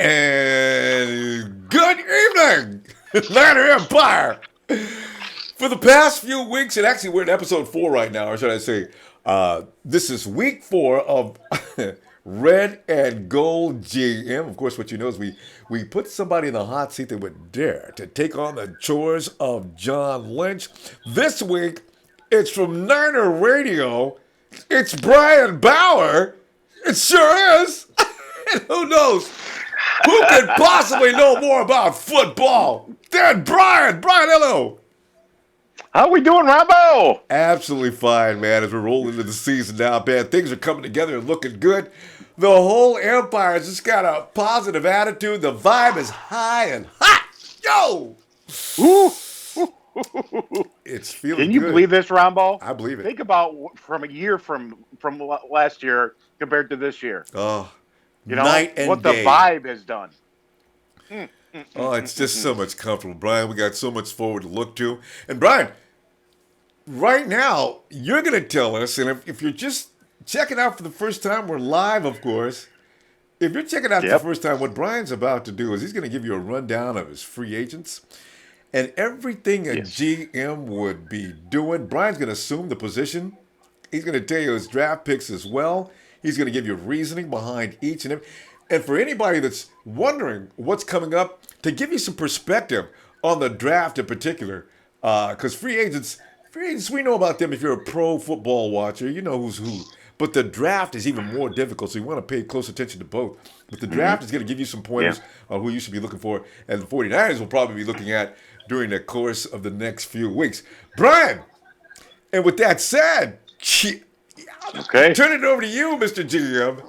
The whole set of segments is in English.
And good evening, Niner Empire. For the past few weeks, and actually we're in episode 4 right now, or should I say, this is week 4 of Red and Gold GM. Of course, what you know is we put somebody in the hot seat that would dare to take on the chores of John Lynch. This week, it's from Niner Radio. It's Bryan Bauer. It sure is. And who knows? Who could possibly know more about football than Bryan? Bryan, hello. How we doing, Ronbo? Absolutely fine, man. As we're rolling into the season now, man, things are coming together and looking good. The whole empire has just got a positive attitude. The vibe is high and hot. Yo! Ooh. It's feeling Can you good. believe this, Ronbo? I believe it. Think about from a year from last year compared to this year. Oh, You know night and what day. the vibe has done. Oh, it's just so much comfortable, Bryan. We got so much forward to look to. And Bryan, right now, you're going to tell us, and if you're just checking out for the first time, we're live, of course. If you're checking out for the Yep. first time, what Bryan's about to do is he's going to give you a rundown of his free agents and everything a Yes. GM would be doing. Bryan's going to assume the position. He's going to tell you his draft picks as well. He's going to give you reasoning behind each and every. And for anybody that's wondering what's coming up, to give you some perspective on the draft in particular, because free agents, we know about them. If you're a pro football watcher, you know who's who. But the draft is even more difficult, so you want to pay close attention to both. But the draft is going to give you some pointers on who you should be looking for, and the 49ers will probably be looking at during the course of the next few weeks. Bryan, and with that said, Okay. turn it over to you, Mr. GM.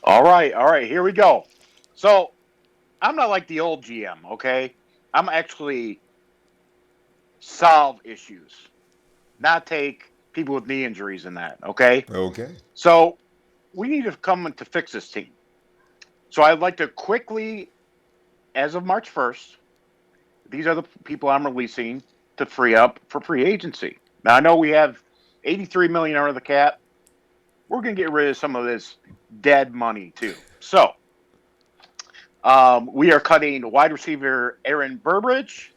All right. Here we go. So, I'm not like the old GM. Okay, I'm actually solve issues, not take people with knee injuries and that. Okay. Okay. So, we need to come to fix this team. So, I'd like to quickly, as of March 1st, these are the people I'm releasing to free up for free agency. Now, I know we have $83 million under the cap. We're going to get rid of some of this dead money, too. So, we are cutting wide receiver Aaron Burbridge,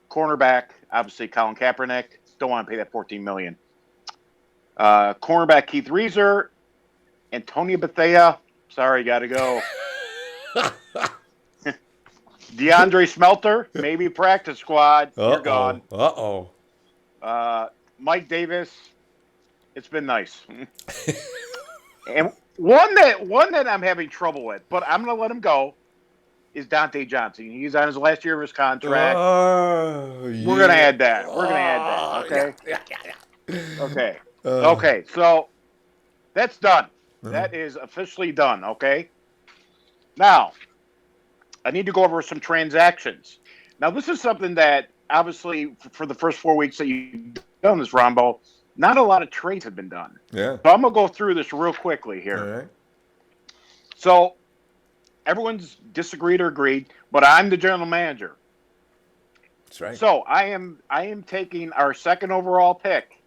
cornerback, obviously, Colin Kaepernick. Don't want to pay that $14 million. Cornerback Keith Reeser, Antonio Bethea. Sorry, got to go. DeAndre Smelter, maybe practice squad. You're gone. Mike Davis, it's been nice. And one that I'm having trouble with, but I'm going to let him go, is Dante Johnson. He's on his last year of his contract. We're going to add that. Okay. Okay. Okay. So that's done. That is officially done. Okay. Now, I need to go over some transactions. Now, this is something that obviously for the first 4 weeks that you've done this, Ronbo, not a lot of trades have been done. Yeah. So I'm going to go through this real quickly here. All right. So everyone's disagreed or agreed, but I'm the general manager. That's right. So I am taking our second overall pick,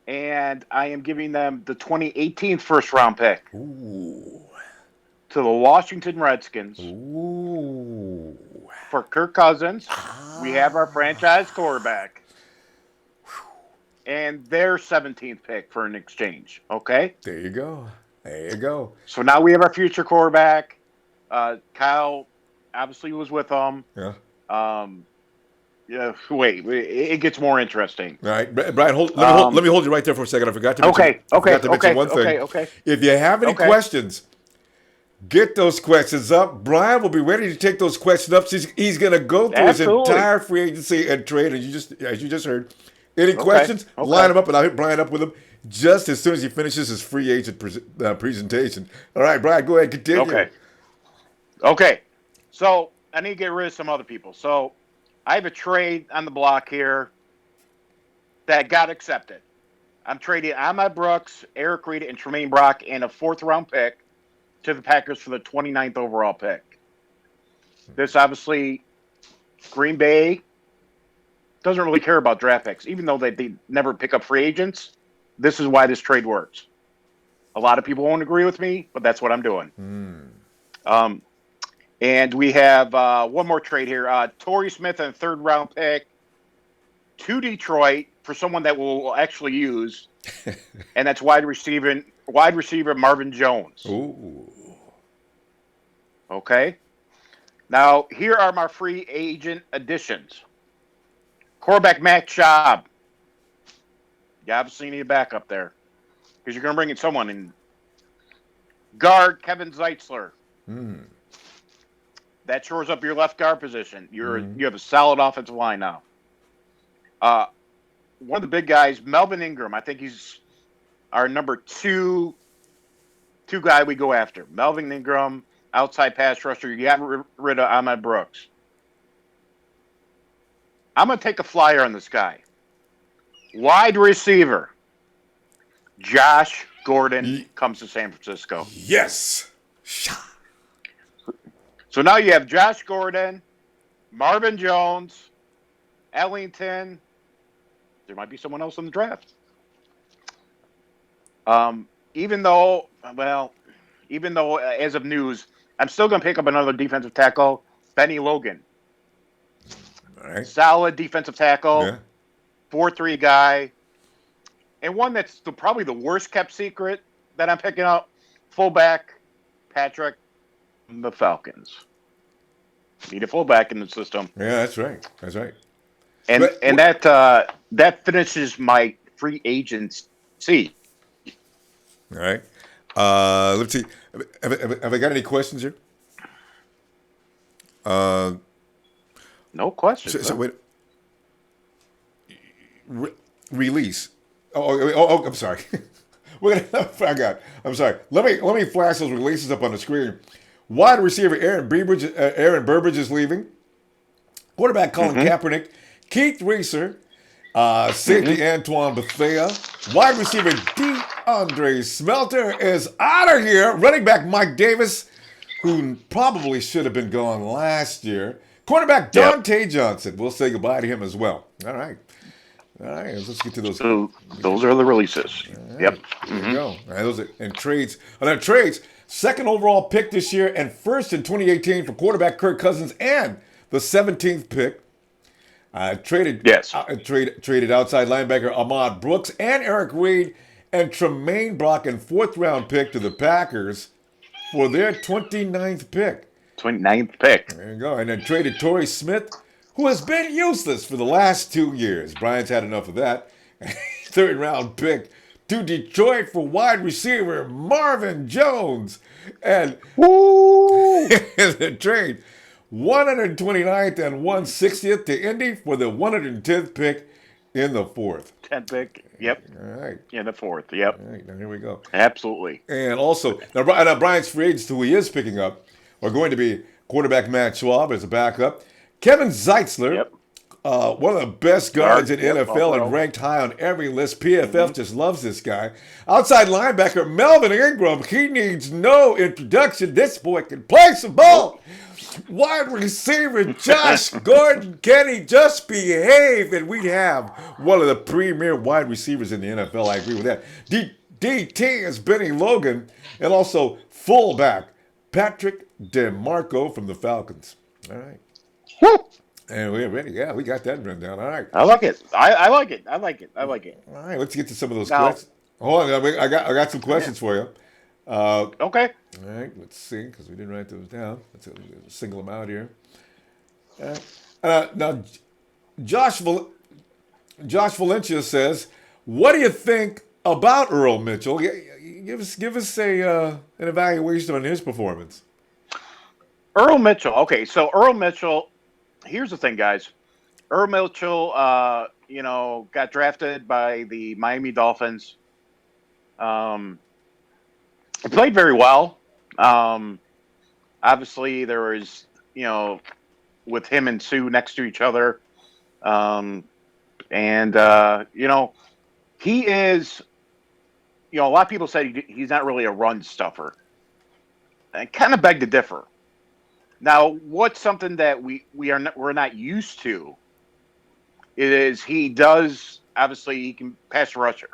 and I am giving them the 2018 first round pick Ooh. to the Washington Redskins Ooh. for Kirk Cousins. We have our franchise quarterback. And their 17th pick for an exchange. Okay? There you go. There you go. So now we have our future quarterback. Kyle obviously was with them. Yeah. Yeah. Wait, it gets more interesting. All right, Bryan, let me hold you right there for a second. I forgot to mention, one thing. Okay. If you have any questions, get those questions up. Bryan will be ready to take those questions up. He's going to go through his entire free agency and trade. And as you just heard, any questions, line them up, and I'll hit Bryan up with them just as soon as he finishes his free agent presentation. All right, Bryan, go ahead, continue. Okay. So I need to get rid of some other people. So I have a trade on the block here that got accepted. I'm trading Ahmad Brooks, Eric Reed, and Tremaine Brock, and a 4th-round pick to the Packers for the 29th overall pick. This obviously, Green Bay doesn't really care about draft picks, even though they never pick up free agents. This is why this trade works. A lot of people won't agree with me, but that's what I'm doing. Um, and we have one more trade here. Torrey Smith and a third round pick to Detroit for someone that we'll actually use, and that's wide receiver Marvin Jones. Ooh. Okay. Now here are my free agent additions. Quarterback Matt Schaub. You obviously need a backup there because you're going to bring in someone in. Guard Kevin Zeitzler. That shores up your left guard position. You have a solid offensive line now. One of the big guys, Melvin Ingram. I think he's our number two guy we go after. Melvin Ingram, outside pass rusher. You got rid of Ahmad Brooks. I'm going to take a flyer on this guy. Wide receiver, Josh Gordon comes to San Francisco. Yes. So now you have Josh Gordon, Marvin Jones, Ellington. There might be someone else in the draft. Even though as of news, I'm still going to pick up another defensive tackle, Benny Logan. All right. Solid defensive tackle, Yeah. 4-3 guy. And one that's probably the worst kept secret that I'm picking up, fullback Patrick from the Falcons. Need a fullback in the system. Yeah, that's right. That's right. And that finishes my free agency. All right. Let's see. Have I got any questions here? No question. So wait. Release. Oh, I'm sorry. I forgot. I'm sorry. Let me flash those releases up on the screen. Wide receiver Aaron Burbridge is leaving. Quarterback Colin Kaepernick. Keith Reeser. Safety Antoine Bethea. Wide receiver DeAndre Smelter is out of here. Running back Mike Davis, who probably should have been gone last year. Quarterback Dante Johnson. We'll say goodbye to him as well. All right. Let's get to those. So those are the releases. Right, yep. There you go. All right, those are in trades. Trades, second overall pick this year and first in 2018 for quarterback Kirk Cousins and the 17th pick. Traded outside linebacker Ahmad Brooks and Eric Reed and Tremaine Brock and fourth round pick to the Packers for their 29th pick. 29th pick. There you go. And then traded Torrey Smith, who has been useless for the last 2 years. Brian's had enough of that. Third round pick to Detroit for wide receiver Marvin Jones. And in the trade, 129th and 160th to Indy for the 110th pick in the fourth. 10th pick. Yep. All right. In the fourth. Yep. All right. Now here we go. Absolutely. And also, now Brian's free agents, who he is picking up, are going to be quarterback Matt Schwab as a backup. Kevin Zeitzler, one of the best guards in NFL and ranked high on every list. PFF just loves this guy. Outside linebacker Melvin Ingram, he needs no introduction. This boy can play some ball. Wide receiver Josh Gordon, can he just behave? And we have one of the premier wide receivers in the NFL. I agree with that. DT is Benny Logan, and also fullback Patrick DeMarco from the Falcons. All right. Woo! And we're ready. Yeah, we got that written down. All right. I like it. I like it. I like it. I like it. All right, let's get to some of those questions. Hold on, I got some questions for you. Okay. All right, let's see, because we didn't write those down. Let's single them out here. Now, Josh Valencia says, "What do you think about Earl Mitchell? Give us an evaluation on his performance." Earl Mitchell. Okay, so Earl Mitchell. Here's the thing, guys. Earl Mitchell, got drafted by the Miami Dolphins. He played very well. Obviously, there was, with him and Sue next to each other. He is, a lot of people said he's not really a run stuffer. I kind of beg to differ. Now, what's something that we're not used to is he can pass rusher.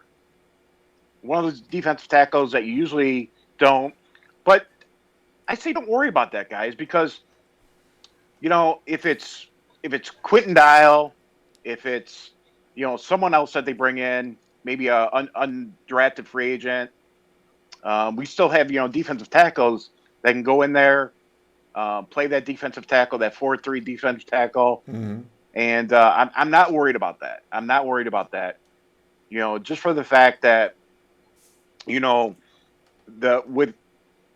one of those defensive tackles that you usually don't. But I say don't worry about that, guys, because if it's Quentin Dial, if it's someone else that they bring in, maybe a undrafted free agent, we still have defensive tackles that can go in there, play that defensive tackle, that 4-3 defensive tackle, and I'm not worried about that. I'm not worried about that. Just for the fact that the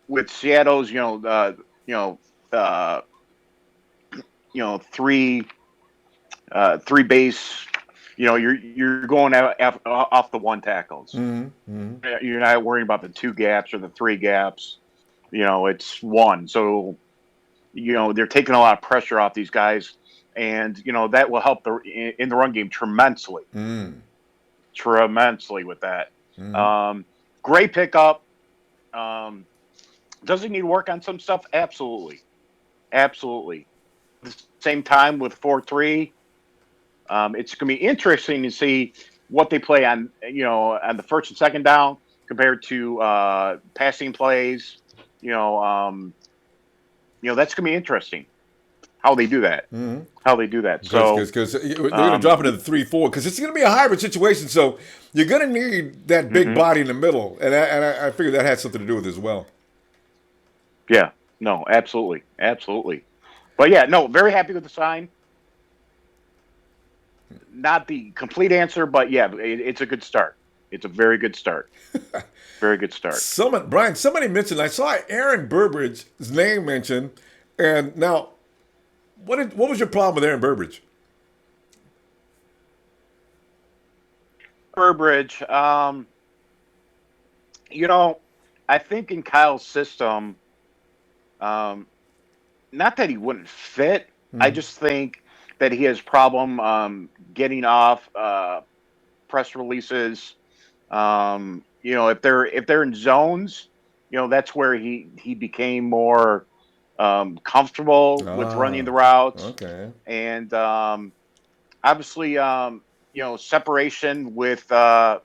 with Seattle's uh, three base. You're going out off the one tackles. You're not worrying about the two gaps or the three gaps. It's one. So they're taking a lot of pressure off these guys, and that will help in the run game tremendously, tremendously with that. Great pickup. Does he need work on some stuff? Absolutely, absolutely. At the same time with 4-3. It's going to be interesting to see what they play on the first and second down compared to passing plays. That's going to be interesting how they do that. How they do that. Because they're going to drop it to the 3-4 because it's going to be a hybrid situation. So you're going to need that big body in the middle, and I figured that had something to do with it as well. Yeah. No. Absolutely. Absolutely. But yeah. No. Very happy with the sign. Not the complete answer, but yeah, it's a good start. It's a very good start. Very good start. Brian, somebody mentioned, I saw Aaron Burbridge's name mentioned, and now, what was your problem with Aaron Burbridge? Burbridge, I think in Kyle's system, not that he wouldn't fit, I just think that he has problem getting off press releases. If they're in zones, that's where he became more comfortable with running the routes. Okay. And obviously, separation with the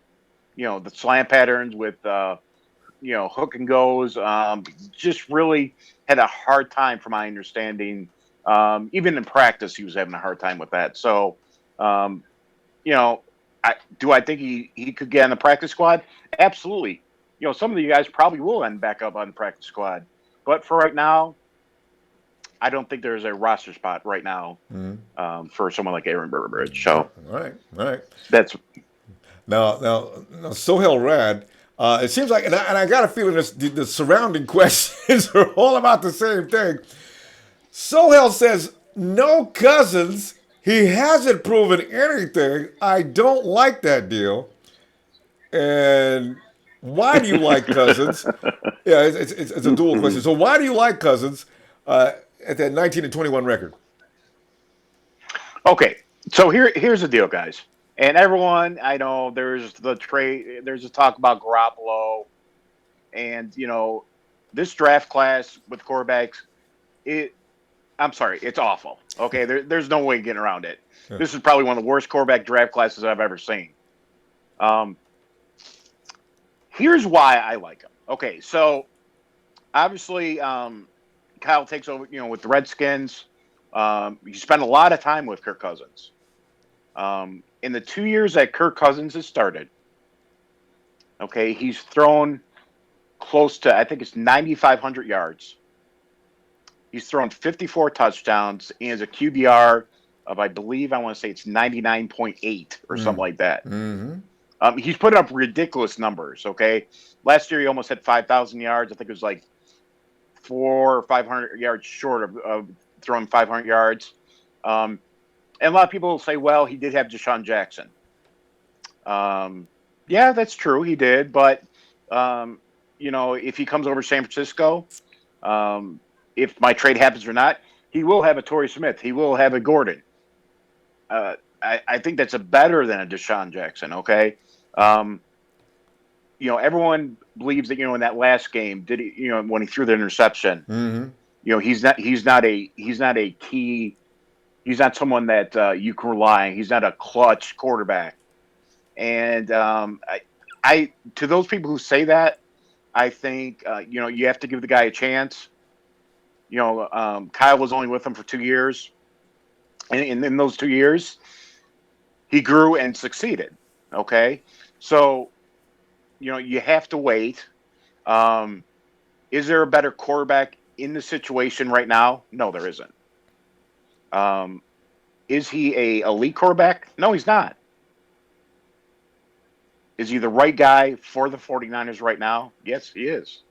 slant patterns with hook and goes. Just really had a hard time, from my understanding. Even in practice, he was having a hard time with that. So, I think he could get on the practice squad? Absolutely. Some of you guys probably will end back up on the practice squad. But for right now, I don't think there's a roster spot right now for someone like Aaron Burbridge. So, all right. That's now Sohail Rad. It seems like, and I got a feeling the surrounding questions are all about the same thing. Sohail says, no Cousins. He hasn't proven anything. I don't like that deal. And why do you like Cousins? Yeah, it's a dual question. So why do you like Cousins at that 19-21 record? Okay. So here's the deal, guys. And everyone, I know there's a talk about Garoppolo, and this draft class with quarterbacks, I'm sorry, it's awful. Okay, there's no way getting around it. Yeah. This is probably one of the worst quarterback draft classes I've ever seen. Here's why I like him. Okay, so obviously Kyle takes over, with the Redskins. You spend a lot of time with Kirk Cousins. In the 2 years that Kirk Cousins has started, okay, he's thrown close to, I think it's 9,500 yards. He's thrown 54 touchdowns. He has a QBR of, I want to say it's 99.8 or something like that. He's put up ridiculous numbers, okay? Last year he almost had 5,000 yards. I think it was like 400 or 500 yards short of throwing 500 yards. And a lot of people will say, well, he did have Deshaun Jackson. Yeah, that's true. He did. But, if he comes over to San Francisco, if my trade happens or not, he will have a Torrey Smith. He will have a Gordon. I think that's better than a Deshaun Jackson, okay? Everyone believes that, in that last game, when he threw the interception, he's not someone that you can rely on. He's not a clutch quarterback. And I I to those people who say that, I think you have to give the guy a chance. Kyle was only with him for 2 years, and in those 2 years, he grew and succeeded. Okay, so you have to wait. Um, is there a better quarterback in the situation right now? No, there isn't. Um, is he a elite quarterback? No, he's not. Is he the right guy for the 49ers right now? Yes, he is.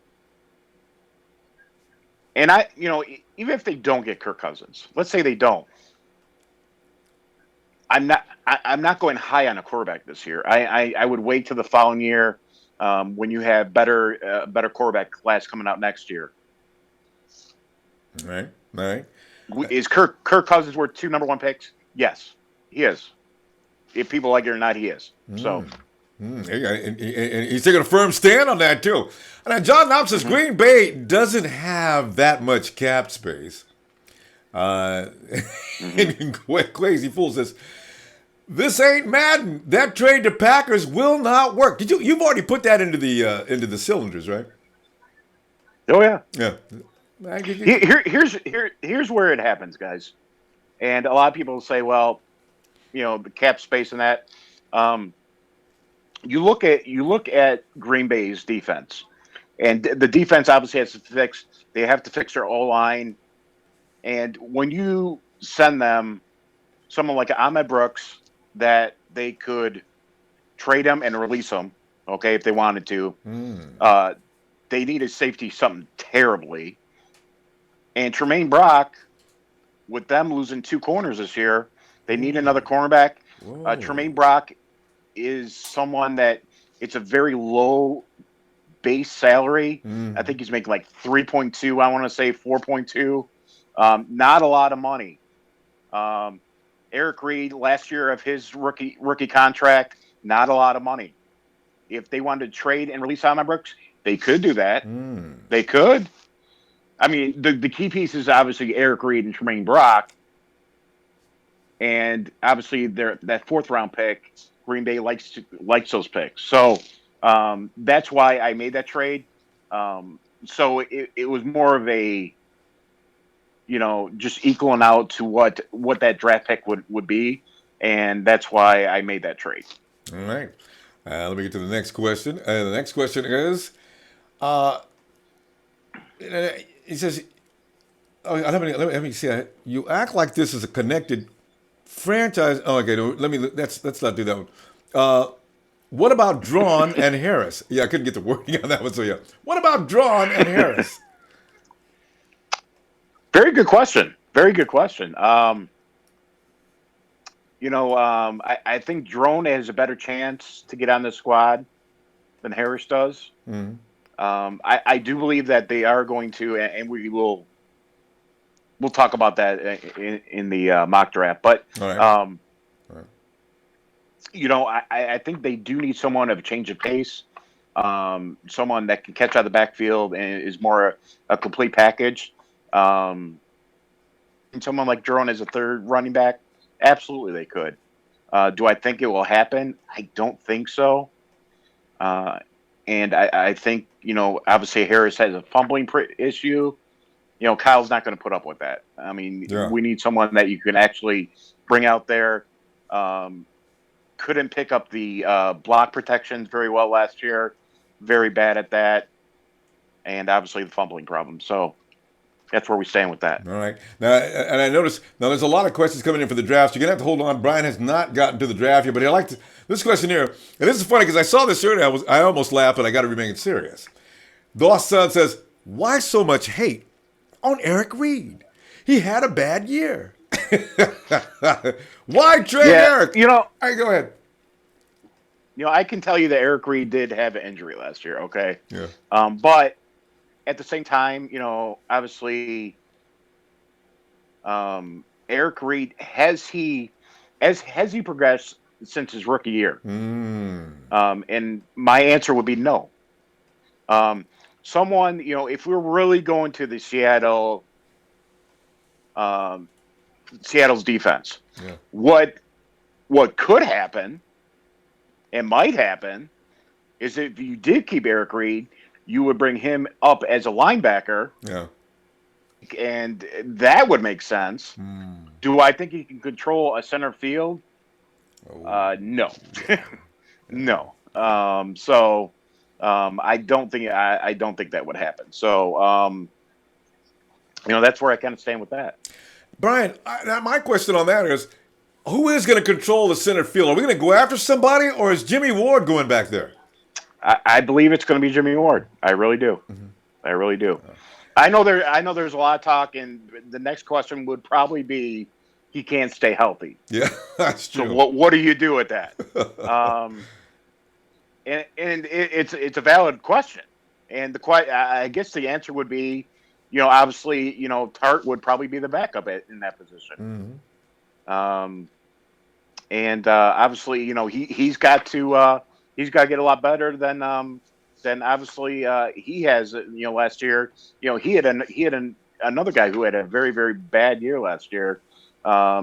And even if they don't get Kirk Cousins, let's say they don't, I'm not going high on a quarterback this year. I would wait till the following year when you have better quarterback class coming out next year. All right. All right. Is Kirk Cousins worth 2 number 1 picks? Yes, he is. If people like it or not, he is. So. And he's taking a firm stand on that too. And John Knox says Mhm. Green Bay doesn't have that much cap space. Uh, Mhm. and Crazy Fool says this ain't Madden. That trade to Packers will not work. You've already put that into the cylinders, right? Oh yeah. Yeah. Here's where it happens, guys. And a lot of people say, well, the cap space and that. Um, you look at Green Bay's defense, and the defense obviously has to fix. They have to fix their O line, and when you send them someone like Ahmed Brooks, that they could trade him and release him, okay, if they wanted to. Uh, they need a safety something terribly, and Tremaine Brock, with them losing 2 corners this year, they need another cornerback. Whoa. Tremaine Brock is someone that it's a very low base salary. I think he's making like 3.2. I want to say 4.2. Not a lot of money. Um, Eric Reed, last year of his rookie contract, not a lot of money. If they wanted to trade and release Ahmad Brooks, they could do that. They could. I mean, the key piece is obviously Eric Reed and Tremaine Brock, and obviously that 4th round pick. Green Bay likes those picks, so that's why I made that trade. So it was more of a just equaling out to what that draft pick would be, and that's why I made that trade. All right. Let me get to the next question. The next question is, uh, he says, oh, let me see. You act like this is a connected franchise. Oh, okay. No, let's not do that one. What about Drawn and Harris? Yeah, I couldn't get the wording on that one. So yeah, what about Drawn and Harris? Very good question. Very good question. I think Drone has a better chance to get on the squad than Harris does. I do believe that they are going to, and we'll talk about that in the mock draft. But All right. All right. I think they do need someone of a change of pace, someone that can catch out of the backfield and is more a complete package. And someone like Jerome as a third running back, absolutely they could. Do I think it will happen? I don't think so. And I think, obviously Harris has a fumbling issue. Kyle's not going to put up with that. I mean, Yeah. we need someone that you can actually bring out there. Couldn't pick up the block protections very well last year. Very bad at that. And obviously the fumbling problem. So that's where we stand with that. All right. Now, and I noticed, now there's a lot of questions coming in for the draft. So you're going to have to hold on. Brian has not gotten to the draft yet, but I like this question here. And this is funny because I saw this earlier. I almost laughed, but I got to remain serious. Doss Son says, why so much hate on Eric Reed? He had a bad year. Why trade Eric? All right, go ahead. I can tell you that Eric Reed did have an injury last year, okay? Yeah. But at the same time, obviously, Eric Reed has he progressed since his rookie year? And my answer would be no. Someone, if we're really going to the Seattle's defense, what could happen and might happen is if you did keep Eric Reed, you would bring him up as a linebacker, Yeah. and that would make sense. Mm. Do I think he can control a center field? Oh, No, yeah. Yeah. no. I don't think I don't think that would happen. So that's where I kind of stand with that. Brian, now my question on that is, who is going to control the center field? Are we going to go after somebody, or is Jimmy Ward going back there? I believe it's going to be Jimmy Ward. I really do. Mm-hmm. I really do. I know there's a lot of talk, and the next question would probably be he can't stay healthy. Yeah, that's So true. what do you do with that? Um, and it's a valid question, and I guess the answer would be, obviously, Tart would probably be the backup in that position. Mm-hmm. Um, and obviously, he's got to get a lot better than obviously he has. Last year, he had another guy who had a very very bad year last year.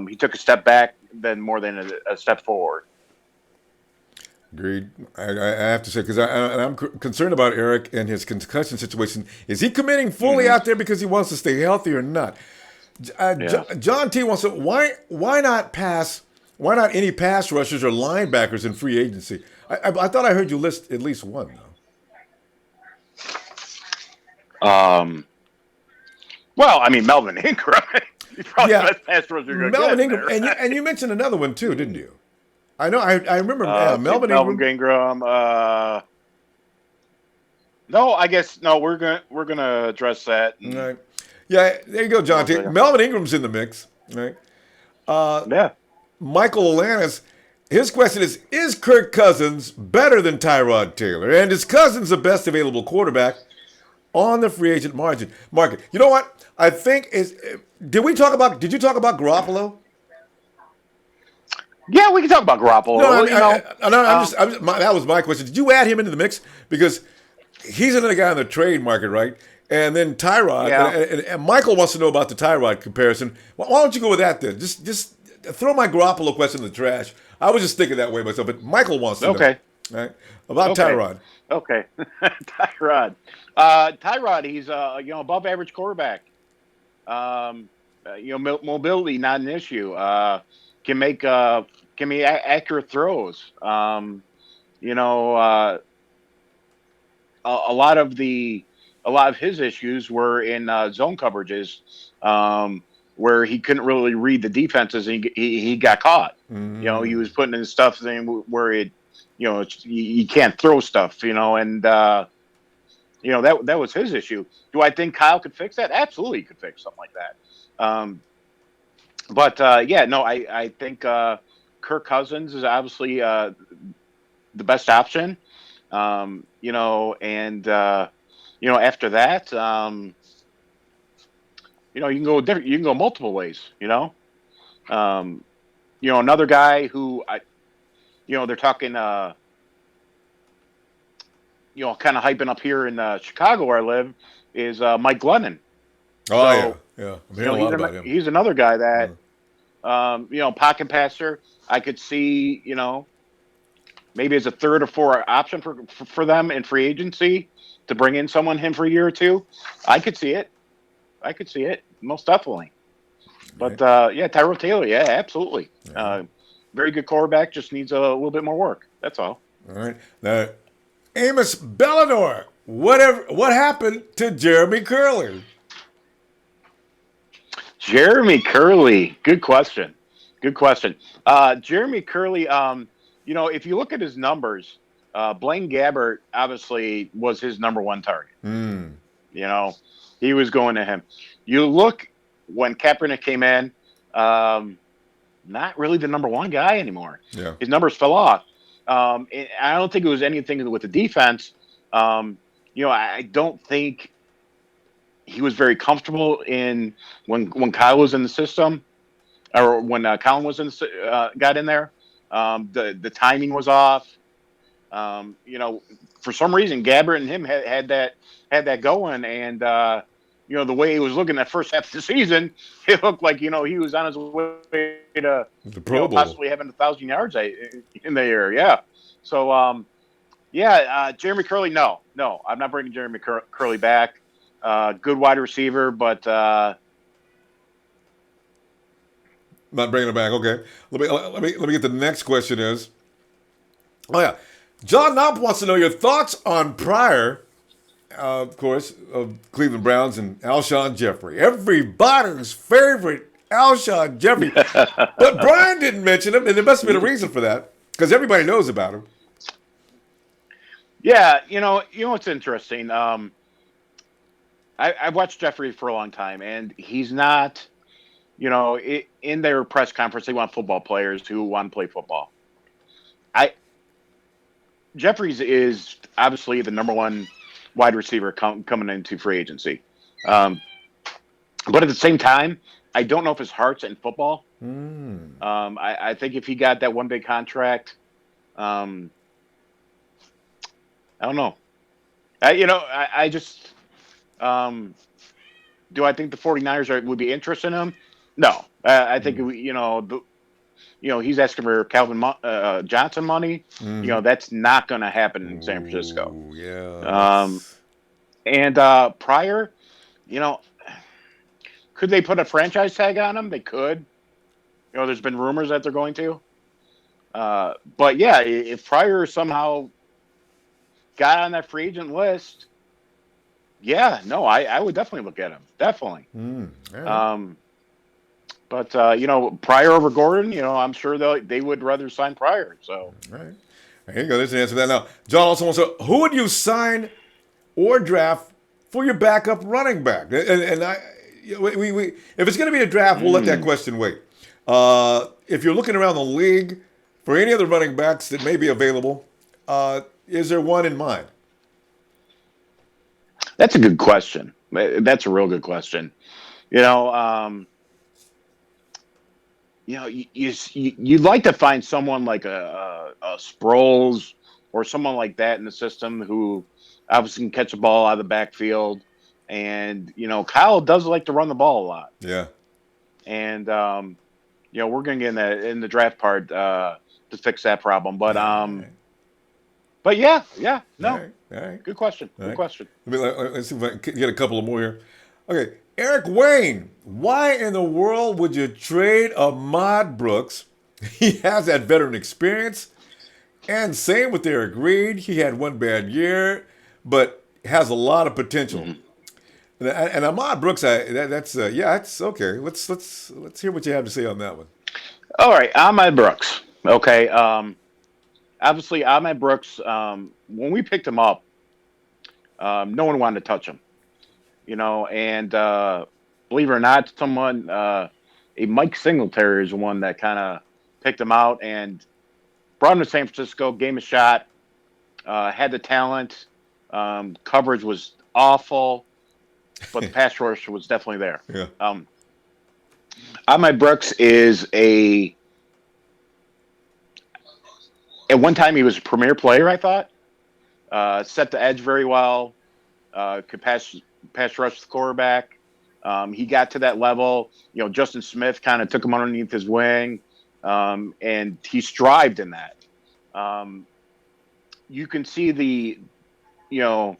He took a step back, then more than a step forward. Agreed. I have to say, because I'm concerned about Eric and his concussion situation. Is he committing fully Hmm. out there because he wants to stay healthy or not? Yeah. John T wants to. Why not pass? Why not any pass rushers or linebackers in free agency? I thought I heard you list at least one though. Well, I mean, Melvin Ingram. He's probably the Yeah, best pass rusher you're gonna Melvin get in Ingram, there. and you mentioned another one too, didn't you? I know. I remember Let's see, Melvin Melvin Ingram. Ingram. No, I guess no. We're gonna address that. And, Right. Yeah, there you go, John T. yeah. Melvin Ingram's in the mix. Right. Yeah. Michael Alanis, his question is Kirk Cousins better than Tyrod Taylor? And is Cousins the best available quarterback on the free agent market? You know what? I think is did you talk about Garoppolo? Yeah, we can talk about No, Garoppolo. that was my question. Did you add him into the mix? Because he's another guy on the trade market, right? And then Tyrod, Yeah. and Michael wants to know about the Tyrod comparison. Why don't you go with that then? Just throw my Garoppolo question in the trash. I was just thinking that way myself, but Michael wants to know, Okay. right? About Okay. Tyrod. Okay. Tyrod. Tyrod. He's above average quarterback. Mobility not an issue. Can make accurate throws. A lot of his issues were in zone coverages, where he couldn't really read the defenses, and he got caught. He was putting in stuff where you can't throw stuff, and that was his issue. Do I think Kyle could fix that? Absolutely, he could fix something like that. I think Kirk Cousins is obviously the best option. After that, you can go different. You can go multiple ways. Another guy who they're talking, kind of hyping up here in Chicago where I live is Mike Glennon. Oh So yeah. I'm hearing a lot about him. he's another guy that pocket passer. I could see maybe as a third or fourth option for them in free agency to bring in him for a year or two. I could see it. Most definitely. But Tyrod Taylor, yeah, absolutely. Very good quarterback, just needs a little bit more work. That's all. All right. Now, Amos Bellador, what happened to Jeremy Curley? Jeremy Curley, good question. Jeremy Curley, if you look at his numbers, Blaine Gabbert obviously was his number one target. Mm. He was going to him. You look when Kaepernick came in, not really the number one guy anymore. Yeah. His numbers fell off. And I don't think it was anything with the defense. I don't think he was very comfortable in when Kyle was in the system, or when Colin was got in there. The timing was off. For some reason, Gabbert and him had that going, and the way he was looking that first half of the season, it looked like he was on his way to The Pro Bowl. possibly having 1,000 yards in the air. Yeah. So Yeah, Jeremy Curley. No, I'm not bringing Jeremy Curley back. Good wide receiver, but Not bringing it back. Okay. Let me get the next question is. Oh yeah, John Knopp wants to know your thoughts on Pryor, of course, of Cleveland Browns and Alshon Jeffrey. Everybody's favorite Alshon Jeffrey, but Brian didn't mention him, and there must have been a reason for that because everybody knows about him. yeah, you know what's interesting. I've watched Jeffrey for a long time, and he's not. In their press conference, they want football players who want to play football. I Jeffries is obviously the number one wide receiver coming into free agency, um, but at the same time, I don't know if his heart's in football. Mm. I think if he got that one big contract, um, I don't know. I just do I think the 49ers would be interested in him? No, I think Mm. he's asking for Calvin Johnson money. Mm-hmm. That's not going to happen in San Francisco. Ooh, yeah, Um, that's and Pryor, you know, could they put a franchise tag on him? They could. There's been rumors that they're going to. But yeah, if Pryor somehow got on that free agent list, yeah, no, I would definitely look at him. Definitely. all right. Um, but Pryor over Gordon, I'm sure they would rather sign Pryor. So All right. Here you go. There's an answer to that. Now, John also wants to, who would you sign or draft for your backup running back? And if it's going to be a draft, we'll let that mm, question wait. If you're looking around the league for any other running backs that may be available, is there one in mind? that's a good question. That's a real good question. You know, um, you'd like to find someone like a Sproles or someone like that in the system who obviously can catch a ball out of the backfield. And Kyle does like to run the ball a lot. Yeah. And we're going to get in the draft part to fix that problem. All right. But yeah, All no, right. All right. good question. All Good right. question. Let's see if I can get a couple of more here. Okay. Eric Wayne, why in the world would you trade Ahmad Brooks? He has that veteran experience. And same with Eric Reed. He had one bad year, but has a lot of potential. Mhm. And Ahmad Brooks, that's okay. Let's hear what you have to say on that one. All right, Ahmad Brooks. Okay. Obviously, Ahmad Brooks. When we picked him up, no one wanted to touch him. And believe it or not, a Mike Singletary is the one that kind of picked him out and brought him to San Francisco, gave him a shot, had the talent. Coverage was awful, but the pass rush was definitely there. Yeah. Ahmad Brooks at one time he was a premier player, I thought. Set the edge very well, could pass rush the quarterback. He got to that level. Justin Smith kind of took him underneath his wing, and he strived in that. Um, you can see you know,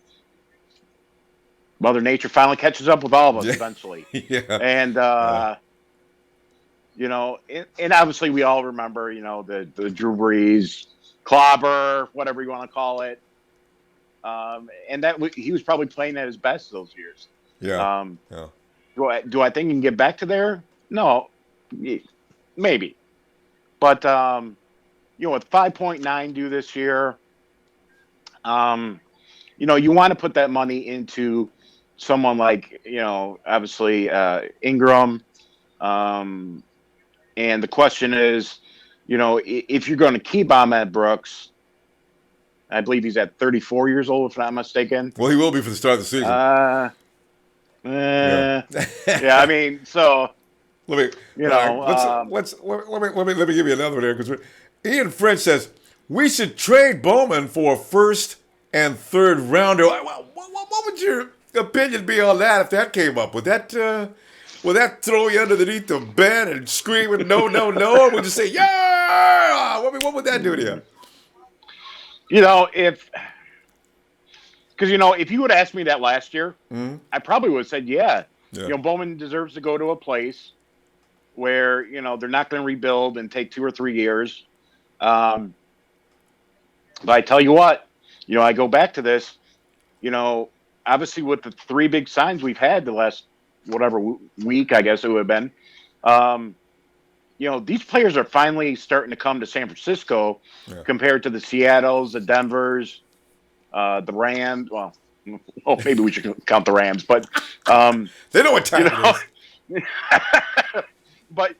Mother Nature finally catches up with all of us Yeah. eventually. Yeah. And, Yeah. and obviously we all remember, the Drew Brees clobber, whatever you want to call it. And he was probably playing at his best those years. Yeah. Um, Yeah. do I think he can get back to there? No, maybe. But with 5.9 due this year, you want to put that money into someone like obviously Ingram. Um, and the question is, if you're going to keep Ahmed Brooks, I believe he's at 34 years old, if I'm not mistaken. Well, he will be for the start of the season. Uh, Yeah. yeah, I mean, so Let me you know, um, let me give you another one here because Ian French says we should trade Bowman for a first and third rounder. What would your opinion be on that if that came up? Would that throw you underneath the bed and screaming no, no, no, or would you say yeah? What would that do to you? If because if you would have asked me that last year, Mm-hmm. I probably would have said, yeah, Yeah. Bowman deserves to go to a place where they're not going to rebuild and take 2 or 3 years. Um, but I tell you what, I go back to this. You know, Obviously with the three big signs we've had the last whatever week, I guess it would have been. Um, these players are finally starting to come to San Francisco Yeah. compared to the Seattles, the Denvers, the Rams. Well, maybe we should count the Rams, but They know what you time it know, is. but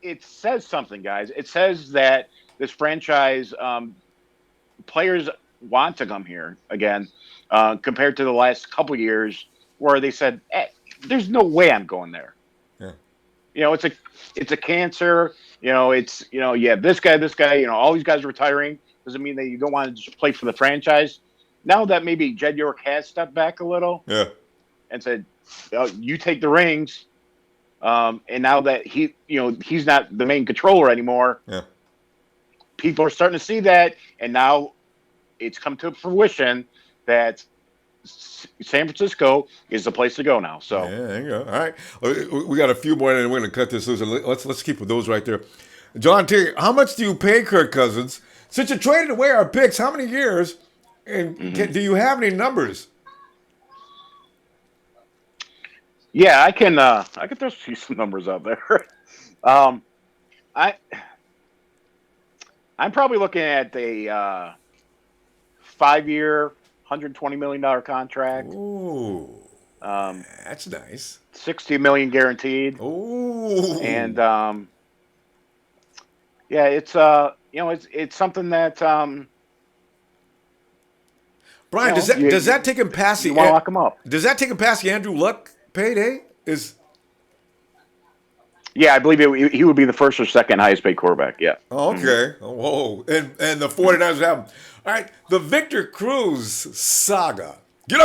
it says something, guys. It says that this franchise players want to come here again, compared to the last couple of years where they said, "There's no way I'm going there." Yeah. It's a cancer. You have this guy. All these guys are retiring. Doesn't mean that you don't want to just play for the franchise. Now that maybe Jed York has stepped back a little Yeah. and said, "You take the rings," and now that he's not the main controller anymore, Yeah. people are starting to see that, and now it's come to fruition that San Francisco is the place to go now. Yeah, So, there you go. All right, we got a few more, and we're going to cut this loose. Let's keep with those right there. John T, how much do you pay Kirk Cousins? Since you traded away our picks, how many years? And do you have any numbers? yeah, I can throw some numbers out there. um, I I'm probably looking at a 5-year, $120 million contract. Ooh, Um, that's nice. 60 million guaranteed, Ooh, and yeah, it's something that Brian, does that take him past you want to lock them up. does that take him past the Andrew Luck payday? Is Yeah, I believe he would be the first or second highest paid quarterback. Yeah. Oh, okay. Oh, whoa. And the 49ers have him. All right. The Victor Cruz saga. You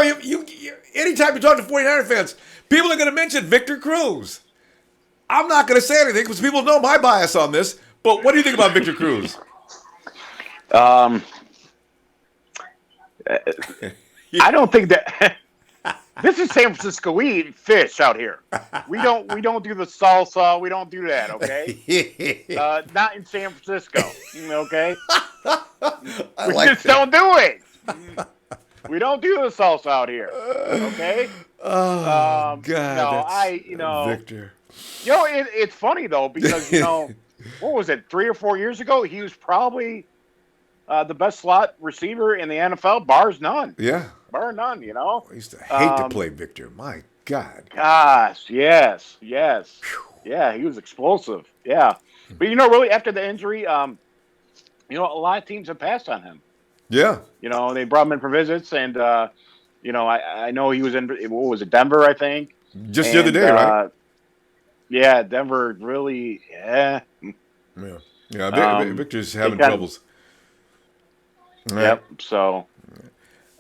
anytime you talk to 49er fans, people are going to mention Victor Cruz. I'm not going to say anything because people know my bias on this. But what do you think about Victor Cruz? I don't think that this is San Francisco. We eat fish out here. We don't do the salsa. We don't do that. Okay. Not in San Francisco. Okay. We just don't do it. We don't do the salsa out here. Okay. Oh God. Victor. It's funny though because what was it 3 or 4 years ago? He was probably the best slot receiver in the NFL, bars none. Yeah. Bar none. I used to hate to play Victor. My God. Gosh, yes. Yeah, he was explosive. Yeah. But really after the injury, a lot of teams have passed on him. Yeah. They brought him in for visits, and I know he was in, what was it, Denver, I think. Just the other day, right? Yeah, Denver really, yeah. Yeah. Victor's having troubles. Yep. So.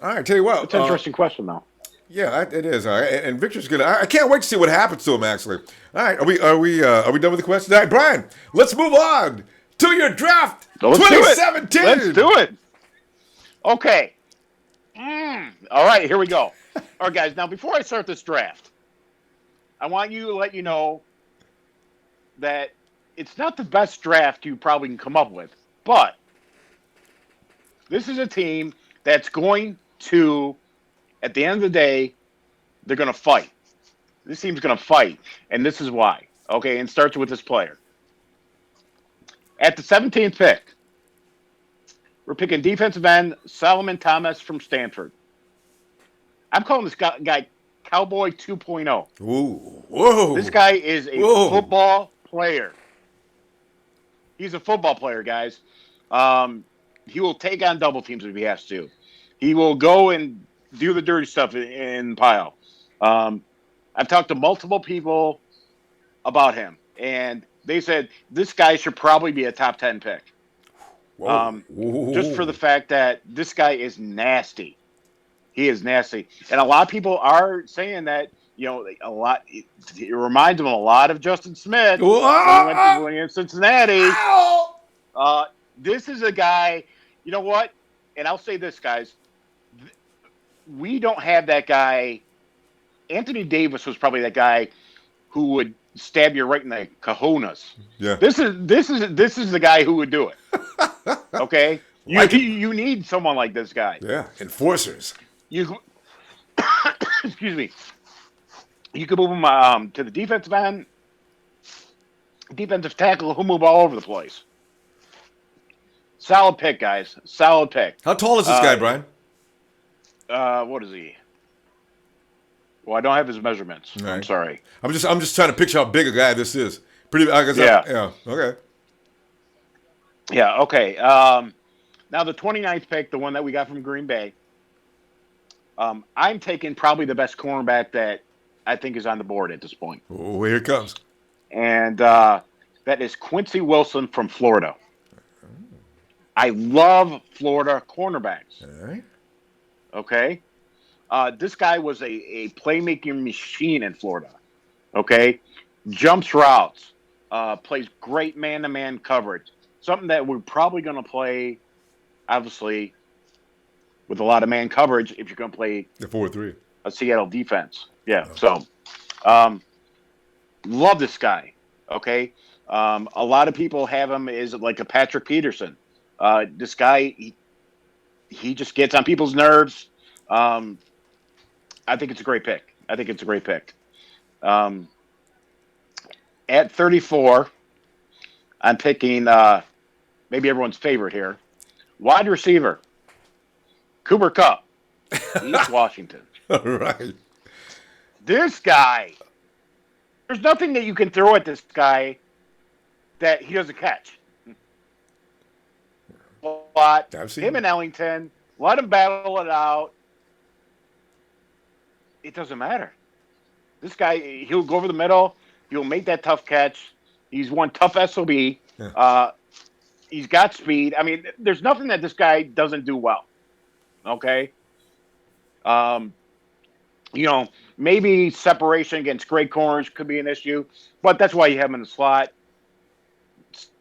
All right, tell you what. It's an interesting question, though. Yeah, it is. All right, and Victor's gonna. I can't wait to see what happens to him. Actually, all right. Are we done with the questions? All right, Brian. Let's move on to your draft 2017. Let's do it. Okay. All right, here we go. All right, guys. Now, before I start this draft, I want to let you know that it's not the best draft you probably can come up with, but this is a team that's going to, at the end of the day, they're going to fight. This team's going to fight, and this is why. Okay, and starts with this player. At the 17th pick, we're picking defensive end Solomon Thomas from Stanford. I'm calling this guy Cowboy 2.0. Ooh, whoa! This guy is a football player. He's a football player, guys. He will take on double teams if he has to. He will go and do the dirty stuff in pile. I've talked to multiple people about him, and they said this guy should probably be a top 10 pick. Just for the fact that this guy is nasty. He is nasty. And a lot of people are saying that, a lot. It reminds them a lot of Justin Smith when he went to Cincinnati. This is a guy, you know what? and I'll say this, guys, we don't have that guy. Anthony Davis was probably that guy who would stab you right in the kahunas. Yeah. This is the guy who would do it. Okay, Like him. you need someone like this guy. Yeah. Enforcers. You excuse me. You can move him to the defensive end, defensive tackle. Who move all over the place. Solid pick, guys. Solid pick. How tall is this guy, Brian? What is he? Well, I don't have his measurements. All right. I'm sorry. I'm just trying to picture how big a guy this is. Pretty. I guess. Yeah. Yeah. Okay. Yeah. Okay. Now the 29th pick, the one that we got from Green Bay. I'm taking probably the best cornerback that I think is on the board at this point, Oh, here it comes. and that is Quincy Wilson from Florida. I love Florida cornerbacks. All right. Okay. This guy was a playmaking machine in Florida. Okay. Jumps routes, plays great man-to-man coverage. Something that we're probably going to play, obviously, with a lot of man coverage if you're going to play The 4-3. a Seattle defense. Yeah. So, love this guy. Okay. A lot of people have him as like a Patrick Peterson. This guy, he just gets on people's nerves. I think it's a great pick. At 34, I'm picking maybe everyone's favorite here, wide receiver, Cooper Kupp, East Washington. All right. This guy, there's nothing that you can throw at this guy that he doesn't catch. But I've seen him and Ellington, let him battle it out. It doesn't matter. This guy, he'll go over the middle. He'll make that tough catch. He's one tough SOB. Yeah. He's got speed. I mean, there's nothing that this guy doesn't do well. Okay? Maybe separation against great corners could be an issue, but that's why you have him in the slot.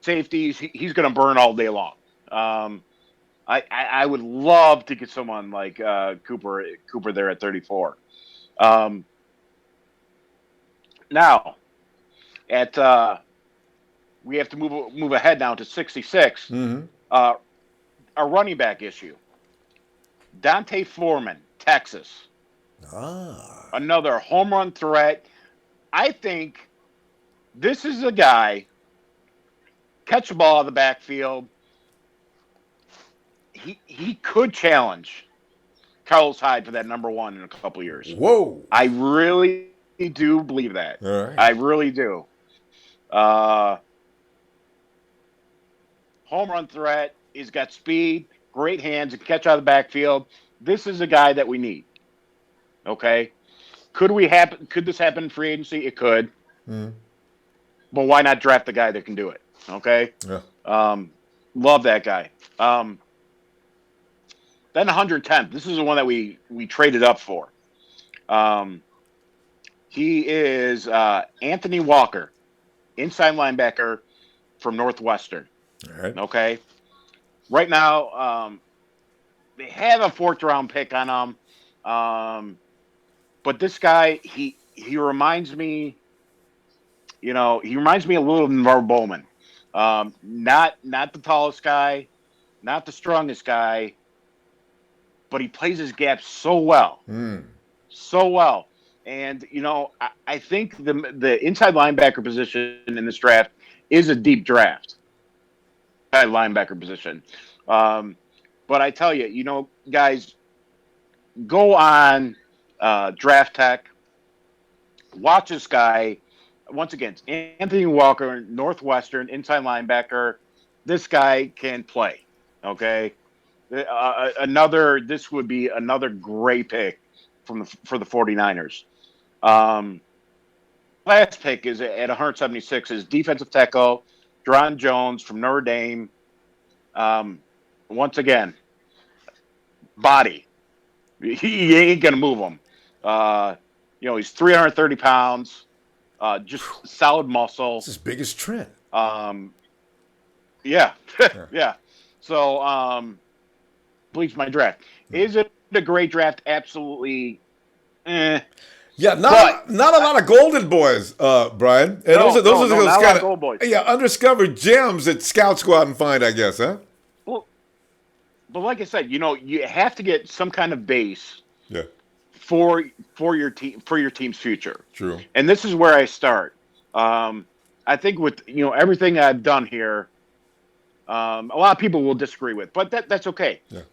Safeties, he's going to burn all day long. I would love to get someone like Cooper there at 34. Now, we have to move ahead now to 66. Mm-hmm. A running back issue. Dante Foreman, Texas. Another home run threat. I think this is a guy, catch the ball out of the backfield. He could challenge Carlos Hyde for that number one in a couple of years. Whoa. I really do believe that. All right. I really do. Home run threat. He's got speed, great hands, and catch out of the backfield. This is a guy that we need. Okay? Could this happen in free agency? It could. Mm. But why not draft the guy that can do it? Okay? Yeah. Love that guy. Then 110th. This is the one that we traded up for. He is Anthony Walker, inside linebacker from Northwestern. All right. Okay? Right now, they have a fourth-round pick on him. But this guy, he reminds me, he reminds me a little of Navarro Bowman. Not the tallest guy, not the strongest guy, but he plays his gaps so well. So well. And, I think the inside linebacker position in this draft is a deep draft. Linebacker position. But I tell you, guys, go on Draft Tech, watch this guy. Once again, Anthony Walker, Northwestern, inside linebacker. This guy can play. Okay? This would be another great pick for the 49ers. Last pick is at 176 is defensive tackle, Dron Jones from Notre Dame. Once again, body. He ain't going to move him. He's 330 pounds, just solid muscle. It's as big as Trent. Yeah. Yeah. So, completes my draft. Is it a great draft? Absolutely. Eh. Yeah, But not a lot of golden boys, Brian. And no, those no, are no, those not a lot kind of gold boys. of undiscovered gems that scouts go out and find, I guess, huh? Well, but like I said, you have to get some kind of base Yeah, for your team's future. true. And this is where I start. I think with everything I've done here, a lot of people will disagree with, but that's okay. Yeah,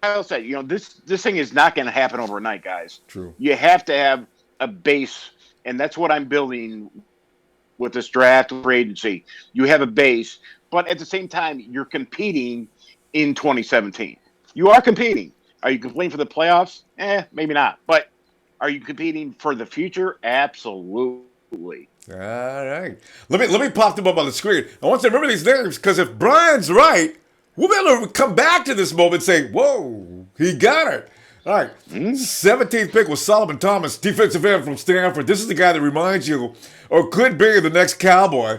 Kyle said, this thing is not going to happen overnight, guys. true. You have to have a base, and that's what I'm building with this draft free agency. You have a base, but at the same time, you're competing in 2017. You are competing. Are you competing for the playoffs? Maybe not. But are you competing for the future? Absolutely. All right. Let me pop them up on the screen. I want you to remember these names because if Brian's right, we'll be able to come back to this moment and say, "Whoa, he got it." All right. 17th pick was Solomon Thomas, defensive end from Stanford. This is the guy that reminds you, or could be, the next Cowboy.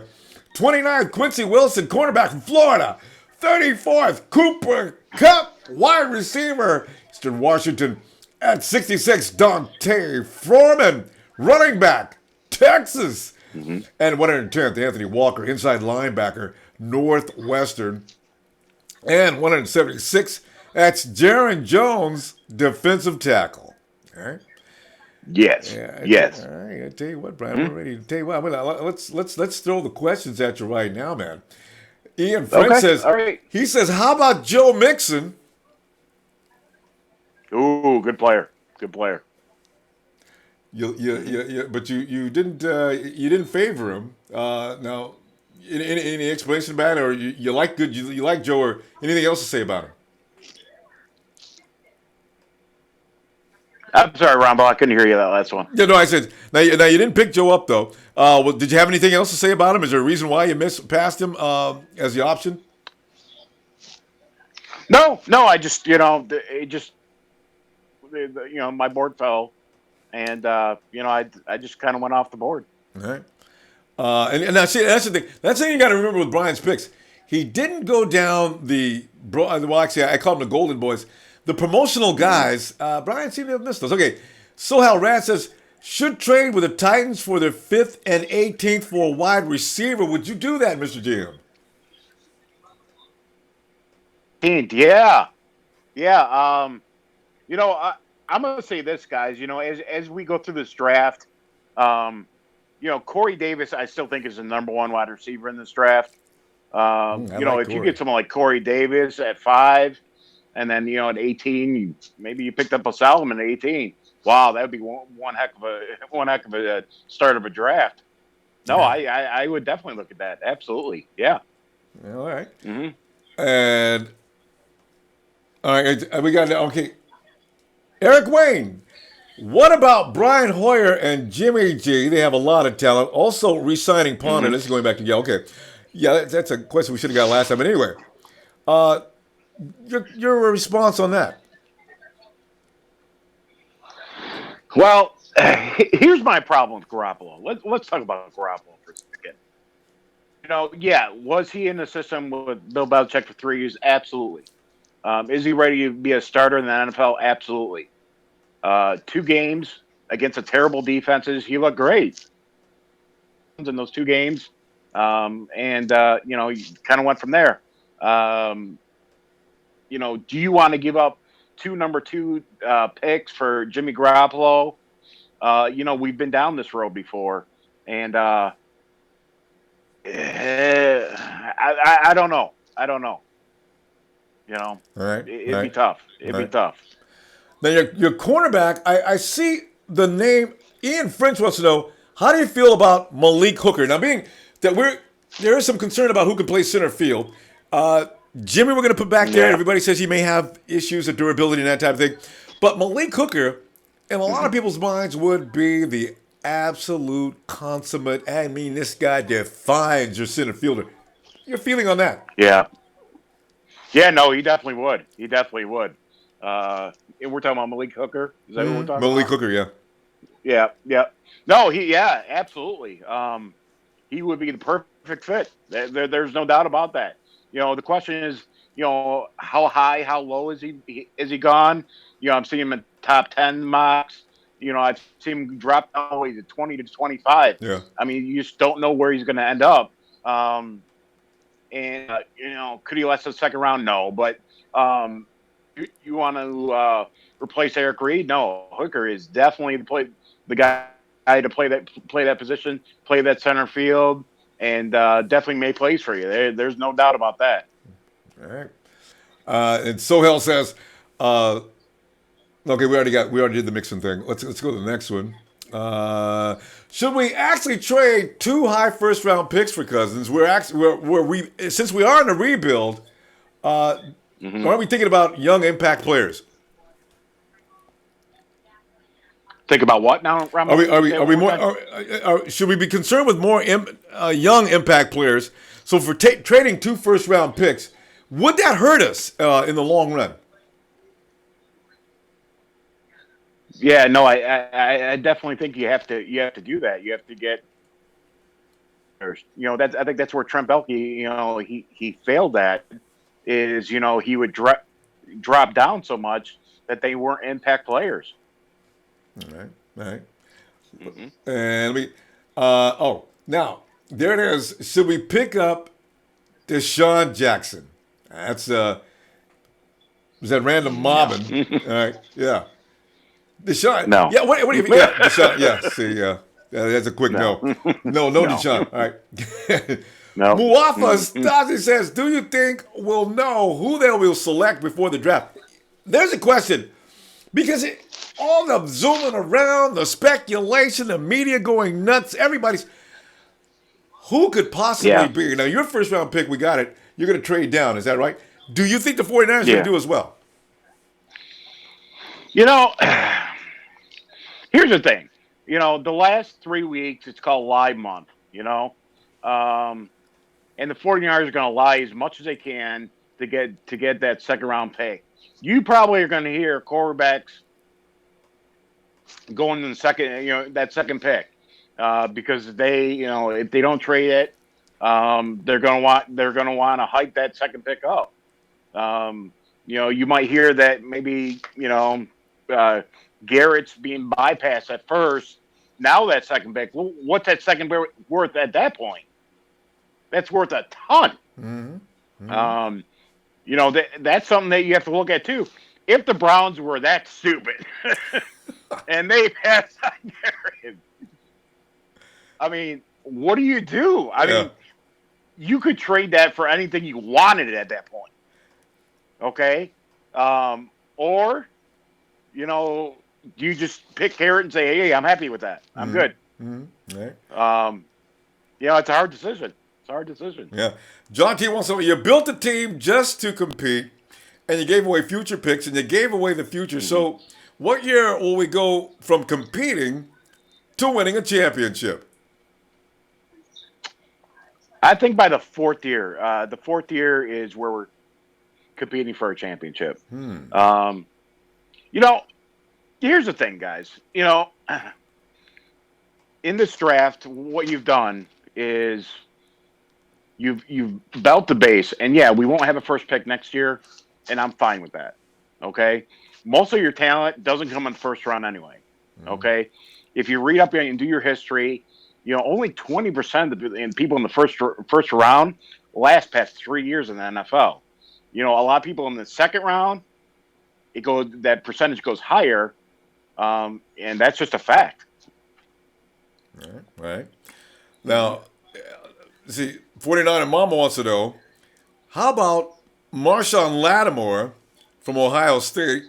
29th, Quincy Wilson, cornerback from Florida. 34th, Cooper Kupp, wide receiver, Eastern Washington. At 66, Dante Foreman, running back, Texas. And 110th, Anthony Walker, inside linebacker, Northwestern. And 176, that's Jaron Jones, defensive tackle. All right. Yes. Yeah, Yes. All right. I tell you what, Brian, we're ready to tell you what. Let's throw the questions at you right now, man. Ian Friend Okay. says, All right. he says, how about Joe Mixon? Ooh, good player. Good player. But you didn't favor him. Now, any explanation about it, or you like Joe, or anything else to say about him? I'm sorry, Ronbo. I couldn't hear you that last one. Yeah, no, I said now you didn't pick Joe up though. Well, did you have anything else to say about him? Is there a reason why you past him as the option? No. I just it just my board fell, and I just kind of went off the board. All right. And now, see, that's the thing. That's the thing you got to remember with Brian's picks. He didn't go down well, actually, I call them the golden boys. The promotional guys, Brian seemed to have missed those. Okay, Sohal Rand says, should trade with the Titans for their 5th and 18th for a wide receiver. Would you do that, Mr. GM? Yeah. I'm going to say this, guys. As we go through this draft, Corey Davis, I still think is the number one wide receiver in this draft. If you get someone like Corey Davis at 5, and then at 18, maybe you picked up a Solomon at 18. Wow, that would be one heck of a start of a draft. No, yeah. I would definitely look at that. Absolutely, yeah. All right. Mm-hmm. And all right, we got okay. Eric Wayne. What about Brian Hoyer and Jimmy G? They have a lot of talent. Also, re-signing Ponder. This is going back to okay. Yeah, that's a question we should have got last time. But anyway, your response on that? Well, here's my problem with Garoppolo. Let's talk about Garoppolo for a second. Was he in the system with Bill Belichick for 3 years? Absolutely. Is he ready to be a starter in the NFL? Absolutely. 2 games against a terrible defenses, he looked great in those 2 games. He kind of went from there. Do you want to give up 2 number 2 picks for Jimmy Garoppolo? We've been down this road before, and I don't know. All right. It'd be tough. It'd be tough. Now, your cornerback, I see the name. Ian French wants to know, how do you feel about Malik Hooker? Now, being that there is some concern about who can play center field. Jimmy, we're going to put back there. Everybody says he may have issues of durability and that type of thing. But Malik Hooker, in a lot of people's minds, would be the absolute consummate. I mean, this guy defines your center fielder. Your feeling on that? Yeah. Yeah, no, he definitely would. And we're talking about Malik Hooker. Is that what we're talking about? Malik Hooker, yeah. Yeah. No, absolutely. He would be the perfect fit. There's no doubt about that. The question is, how high, how low is he gone? I'm seeing him in top 10 mocks. I've seen him drop down all the way to 20 to 25. Yeah. I mean, you just don't know where he's going to end up. And could he last the second round? No, but you want to replace Eric Reed? No, Hooker is definitely the guy to play that position, play that center field, and definitely make plays for you. There's no doubt about that. All right. And Sohel says, uh, okay, we already did the Mixon thing. Let's go to the next one. Should we actually trade 2 high first round picks for Cousins? We since we are in a rebuild. Hmm. Aren't we thinking about young impact players? Think about what now, Are Rambo? we are Can you we say it are one we more more? time? Should we be concerned with more young impact players? So for trading 2 first round picks, would that hurt us in the long run? Yeah, no, I definitely think you have to do that. You have to get that's I think that's where Trent Baalke, he failed at is he would drop down so much that they weren't impact players. All right, all right. Hmm. And now there it is. Should we pick up Deshaun Jackson? That's was that random No. mobbing? All right, yeah. Deshaun, No. yeah. What do you? Yeah, Deshaun. Yeah. See, that's a quick No. no. No, No. Deshaun. All right. No. Muafa Mm-mm. Stasi says, "Do you think we'll know who they will select before the draft?" There's a question because all the zooming around, the speculation, the media going nuts. Everybody's who could possibly Yeah. be? Now, your first round pick, we got it. You're going to trade down. Is that right? Do you think the 49ers are going to Yeah. do as well? You know, here's the thing. The last 3 weeks, it's called Lie Month, um, and the 49ers are going to lie as much as they can to get that second round pick. You probably are going to hear quarterbacks going in the second, that second pick, because if they don't trade it, they're going to want to hype that second pick up. You might hear that maybe uh, Garrett's being bypassed at first. Now that second pick, what's that second worth at that point? That's worth a ton. Mm-hmm. Mm-hmm. Um, that's something that you have to look at too. If the Browns were that stupid and they passed on Garrett, I mean, what do you do? I Yeah. mean, you could trade that for anything you wanted at that point. Okay, or you know, you just pick Garrett and say, "Hey, I'm happy with that. I'm Mm-hmm. good." Mm-hmm. All right. Um, it's a hard decision. It's a hard decision. Yeah. John T wants to. You built a team just to compete, and you gave away future picks, and you gave away the future. Hmm. So, what year will we go from competing to winning a championship? I think by the fourth year is where we're competing for a championship. Hmm. Um, you know, here's the thing, guys. In this draft, what you've done is you've built the base, and yeah, we won't have a first pick next year, and I'm fine with that. Okay, most of your talent doesn't come in the first round anyway. Okay, if you read up and do your history, only 20% of the people in the first round last past 3 years in the NFL. A lot of people in the second round, that percentage goes higher, and that's just a fact. All right. All right. Hmm. Now, see, 49 and Mama wants to know how about Marshawn Lattimore from Ohio State?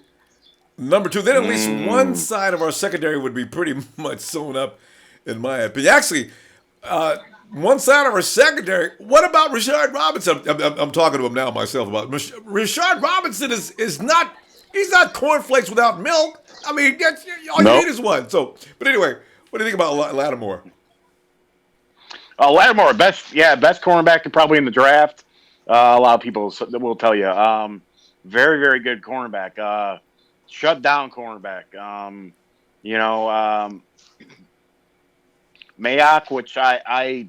Number two, then at least one Mm. side of our secondary would be pretty much sewn up, in my opinion. Actually, uh, one side of our secondary. What about Rashard Robinson? I'm talking to him now myself about Rashard Robinson is not he's not cornflakes without milk. I mean, all you need Nope. is one. So, but anyway, what do you think about Lattimore? Lattimore, best cornerback probably in the draft. A lot of people will tell you. Very, very good cornerback. Shut down cornerback. You know, um, Mayock, which I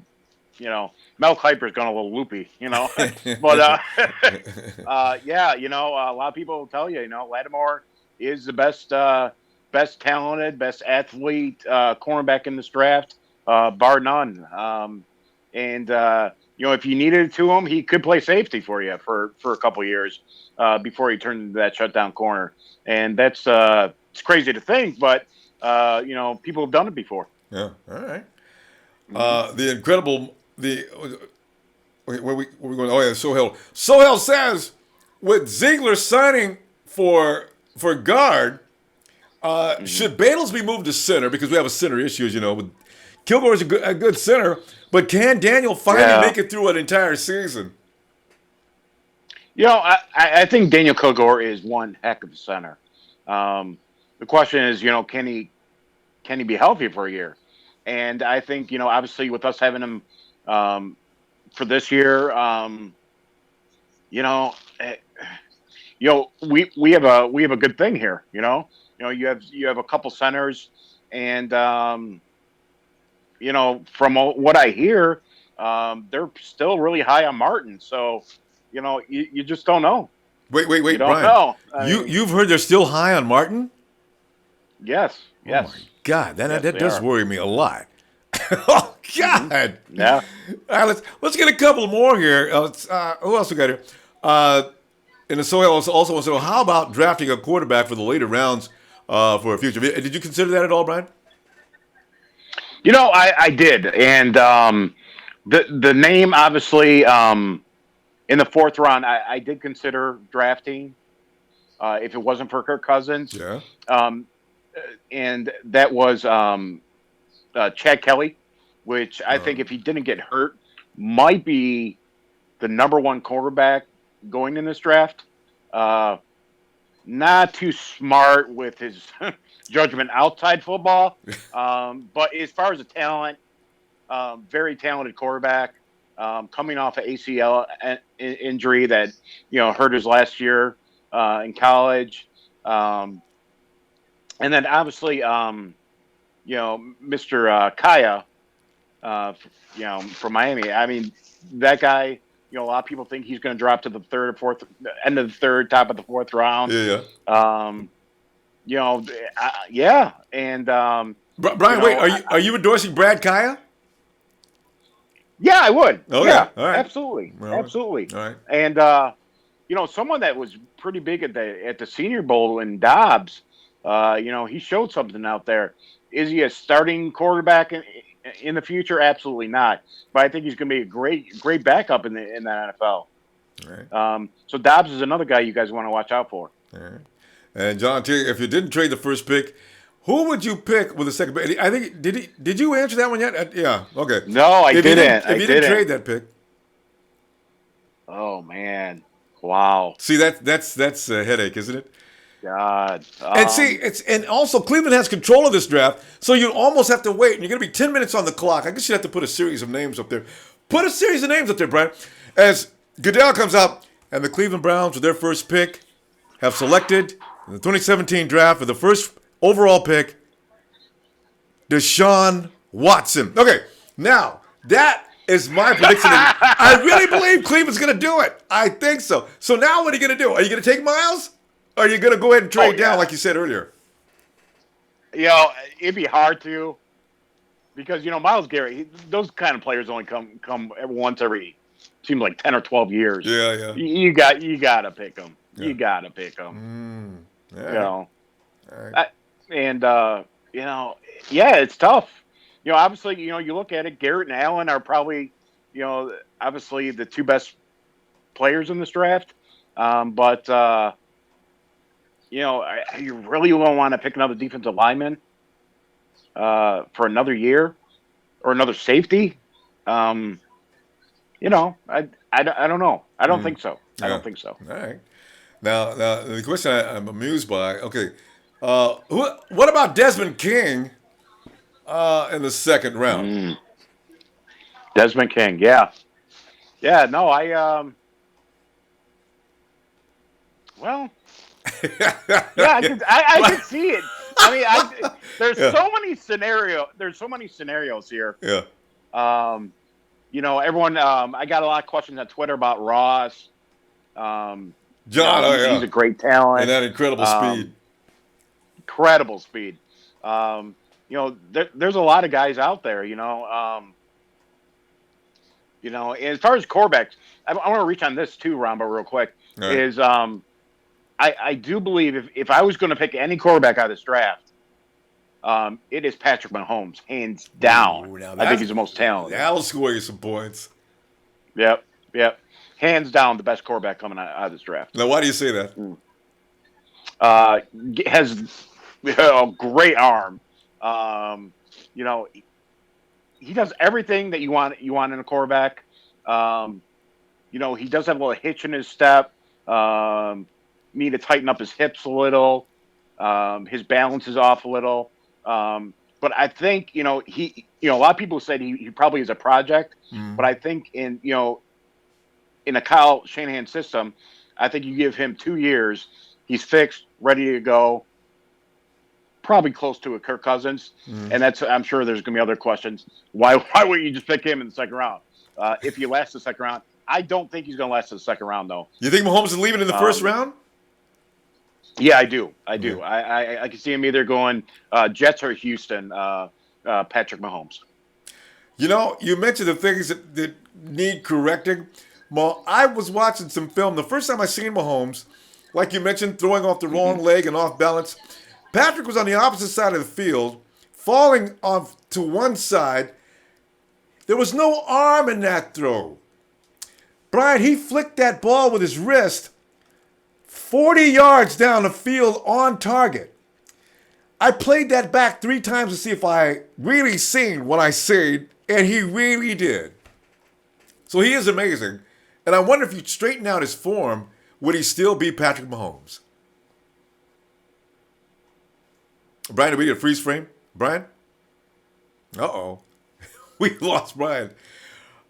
Mel Kiper's gone a little loopy, but yeah, a lot of people will tell you, Lattimore is the best talented, best athlete cornerback in this draft, bar none. And if you needed it to him, he could play safety for you for a couple years before he turned into that shutdown corner. And that's it's crazy to think, but people have done it before. Yeah. All right. Mm-hmm. The incredible where we going? Oh yeah, Sohail. Sohail says with Ziegler signing for guard, Mm-hmm. should Battles be moved to center because we have a center issue, as you know. With Kilgore's a good center, but can Daniel finally Yeah. make it through an entire season? I think Daniel Kilgore is one heck of a center. The question is, can he be healthy for a year? And I think, obviously with us having him for this year, eh, we have a good thing here. You have a couple centers, and from what I hear, they're still really high on Martin. So, you just don't know. You Wait, don't Brian. know. I mean, You've heard they're still high on Martin? yes, Oh my yes, God, yes, that they does are. worry me a lot. Oh Hmm. God! Yeah. All right, let's get a couple more here. Who else we got here? And the Sohail also wants to know how about drafting a quarterback for the later rounds for a future. Did you consider that at all, Brian? I did, and the name obviously in the fourth round, I did consider drafting if it wasn't for Kirk Cousins, Yeah. um, and that was Chad Kelly, which I think if he didn't get hurt, might be the number one quarterback going in this draft. Uh, Not too smart with his judgment outside football, but as far as the talent, very talented quarterback. Coming off an ACL injury that hurt his last year in college, um, and then obviously Mr. Kaya, from Miami. I mean, that guy. A lot of people think he's going to drop to the third or fourth, end of the third, top of the fourth round. Yeah, yeah. Um, yeah, and Brian, wait, are you endorsing Brad Kaya? yeah, I would. Okay, Yeah, all right. absolutely, Well, absolutely. all right. And someone that was pretty big at the Senior Bowl in Dobbs. He showed something out there. Is he a starting quarterback in the future? Absolutely not. But I think he's going to be a great backup in the NFL. All right. So Dobbs is another guy you guys want to watch out for. All right. And John, if you didn't trade the first pick, who would you pick with the second pick? I think did you answer that one yet? Yeah. Okay. No, I didn't. If you didn't trade that pick, oh man, wow. see that's a headache, isn't it? God. And see, and also Cleveland has control of this draft, so you almost have to wait. And you're going to be 10 minutes on the clock. I guess you have to put a series of names up there. Put a series of names up there, Brian. As Goodell comes out, and the Cleveland Browns, with their first pick, have selected in the 2017 draft for the first overall pick, Deshaun Watson. Okay, now that is my prediction. I really believe Cleveland's going to do it. I think so. So now what are you going to do? Are you going to take Miles? Or are you going to go ahead and trade down like you said earlier? It'd be hard to, because Miles Garrett, those kind of players only come once every seems like 10 or 12 years. Yeah, yeah. You got to pick them. Yeah. You got to pick them. Yeah. All right. Yeah, it's tough. Obviously, you look at it. Garrett and Allen are probably, obviously the two best players in this draft. But you really don't want to pick another defensive lineman for another year or another safety. I don't know. I don't think so. I don't think so. All right. Now the question I'm amused by. Okay, what about Desmond King in the second round? Desmond King, yeah. No, well, yeah, I can see it. I mean, there's so many scenarios here. Yeah. everyone. I got a lot of questions on Twitter about Ross. John, oh He's yeah, a great and talent. that incredible Um, speed. Incredible speed. There's a lot of guys out there. As far as quarterbacks, I want to reach on this too, Rombo, real quick. All right. Is I do believe if I was going to pick any quarterback out of this draft, it is Patrick Mahomes, hands down. Ooh, now I think he's the most talented. that'll score you some points. Yep, yep. Hands down, the best quarterback coming out of this draft. Now, why do you say that? Uh, has a great arm. Um, you know, he does everything that you want in a quarterback. He does have a little hitch in his step. Need to tighten up his hips a little. His balance is off a little. But I think he a lot of people said he probably is a project. But I think in a Kyle Shanahan system, I think you give him 2 years, he's fixed, ready to go. Probably close to a Kirk Cousins, and I'm sure there's going to be other questions. Why wouldn't you just pick him in the second round? If he lasts the second round, I don't think he's going to last the second round though. You think Mahomes is leaving in the first round? Yeah, I do. I do. Yeah. I can see him either going Jets or Houston. Patrick Mahomes. You mentioned the things that need correcting. Well, I was watching some film. The first time I seen Mahomes, like you mentioned, throwing off the wrong leg and off balance. Patrick was on the opposite side of the field, falling off to one side. There was no arm in that throw. Bryan, he flicked that ball with his wrist 40 yards down the field on target. I played that back 3 times to see if I really seen what I seen, and he really did. So he is amazing. And I wonder if you straighten out his form, would he still be Patrick Mahomes? Bryan, did we get a freeze frame? Bryan? Uh-oh. We lost Bryan.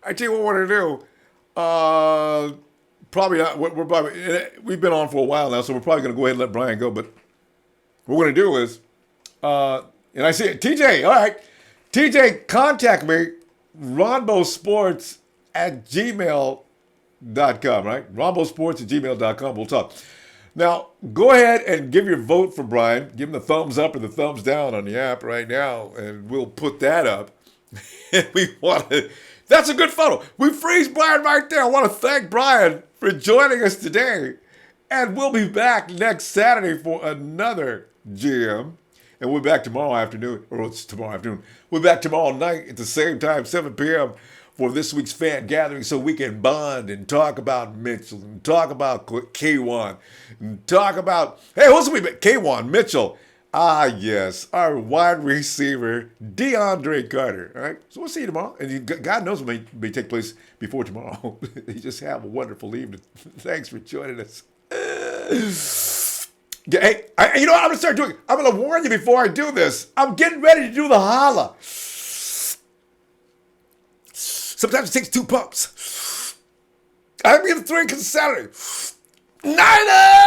I tell you what we're going to do. Probably not. We've been on for a while now, so we're probably going to go ahead and let Bryan go. But what we're going to do is, and I see it. TJ, all right. TJ, contact me, ronbosports@gmail.com, right? ronbosports@gmail.com. We'll talk. Now, go ahead and give your vote for Bryan. Give him the thumbs up or the thumbs down on the app right now, and we'll put that up. That's a good photo. We freeze Bryan right there. I want to thank Bryan for joining us today. And we'll be back next Saturday for another GM. And we'll be back tomorrow afternoon. Or it's tomorrow afternoon. We'll be back tomorrow night at the same time, 7 p.m. for this week's fan gathering so we can bond and talk about Mitchell and talk about K1 and talk about, hey, who's we K1 Mitchell. Ah, yes, our wide receiver, DeAndre Carter. All right, so we'll see you tomorrow. And God knows what may take place before tomorrow. You just have a wonderful evening. Thanks for joining us. Hey, you know what I'm going to start doing? I'm going to warn you before I do this. I'm getting ready to do the holla. Sometimes it takes 2 pumps. I'm going to 3 because it's Saturday. Niners!